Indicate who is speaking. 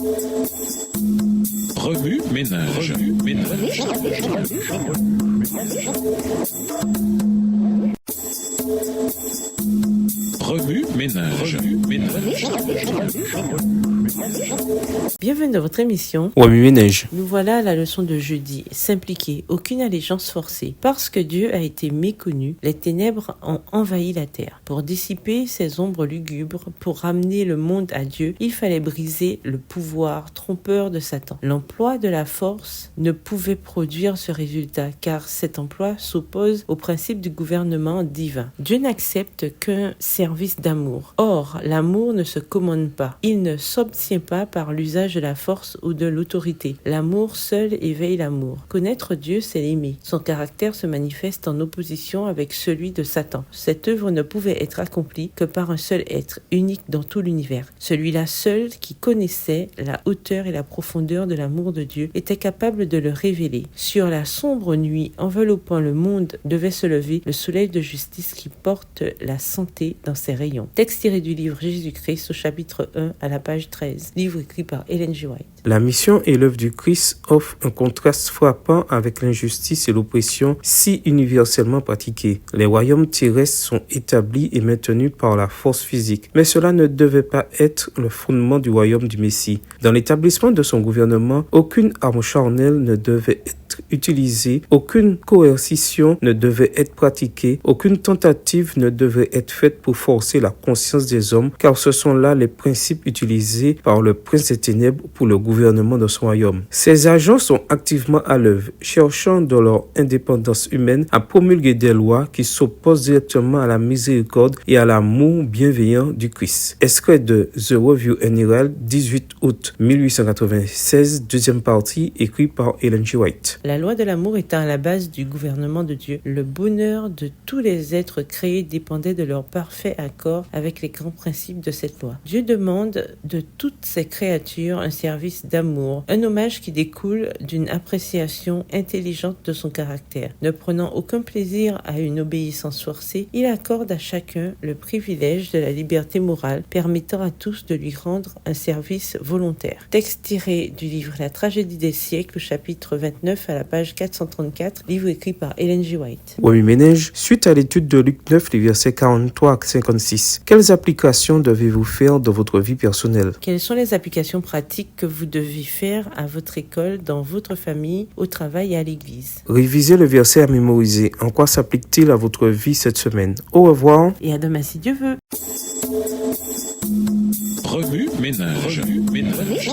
Speaker 1: Remue ménage. Remue ménage.
Speaker 2: Bienvenue dans votre émission.
Speaker 3: Remue ménage.
Speaker 2: Nous voilà à la leçon de jeudi. S'impliquer, aucune allégeance forcée. Parce que Dieu a été méconnu, les ténèbres ont envahi la terre. Pour dissiper ces ombres lugubres, pour ramener le monde à Dieu, il fallait briser le pouvoir trompeur de Satan. L'emploi de la force ne pouvait produire ce résultat, car cet emploi s'oppose au principe du gouvernement divin. Dieu n'accepte qu'un service d'amour. Or, l'amour ne se commande pas. Il ne s'obtient pas par l'usage de la force ou de l'autorité. L'amour seul éveille l'amour. Connaître Dieu, c'est l'aimer. Son caractère se manifeste en opposition avec celui de Satan. Cette œuvre ne pouvait être accomplie que par un seul être, unique dans tout l'univers. Celui-là seul qui connaissait la hauteur et la profondeur de l'amour de Dieu était capable de le révéler. Sur la sombre nuit enveloppant le monde devait se lever le soleil de justice qui porte la santé dans ses rayons. Texte tiré du livre Jésus-Christ au chapitre 1 à la page 13, livre écrit par Ellen G. White.
Speaker 3: La mission et l'œuvre du Christ offrent un contraste frappant avec l'injustice et l'oppression si universellement pratiquées. Les royaumes terrestres sont établis et maintenus par la force physique, mais cela ne devait pas être le fondement du royaume du Messie. Dans l'établissement de son gouvernement, aucune arme charnelle ne devait être utilisée, aucune coercition ne devait être pratiquée, aucune tentative ne devait être faite pour forcer la conscience des hommes, car ce sont là les principes utilisés par le prince des ténèbres pour le gouvernement de son royaume. Ces agents sont activement à l'œuvre, cherchant dans leur indépendance humaine à promulguer des lois qui s'opposent directement à la miséricorde et à l'amour bienveillant du Christ. Extrait de The Review and Herald, 18 août 1896, deuxième partie, écrit par Ellen G. White.
Speaker 2: La loi de l'amour étant à la base du gouvernement de Dieu, le bonheur de tous les êtres créés dépendait de leur parfait accord avec les grands principes de cette loi. Dieu demande de toutes ses créatures un service d'amour, un hommage qui découle d'une appréciation intelligente de son caractère. Ne prenant aucun plaisir à une obéissance forcée, il accorde à chacun le privilège de la liberté morale, permettant à tous de lui rendre un service volontaire. Texte tiré du livre La tragédie des siècles, chapitre 29 à la page 434, livre écrit par Ellen G. White.
Speaker 3: Remue ménage, suite à l'étude de Luc 9, les versets 43 à 56, quelles applications devez-vous faire dans votre vie personnelle?
Speaker 2: Quelles sont les applications pratiques que vous devez faire à votre école, dans votre famille, au travail et à l'église?
Speaker 3: Révisez le verset à mémoriser. En quoi s'applique-t-il à votre vie cette semaine? Au revoir.
Speaker 2: Et à demain si Dieu veut.
Speaker 1: Remue ménage. Remue ménage.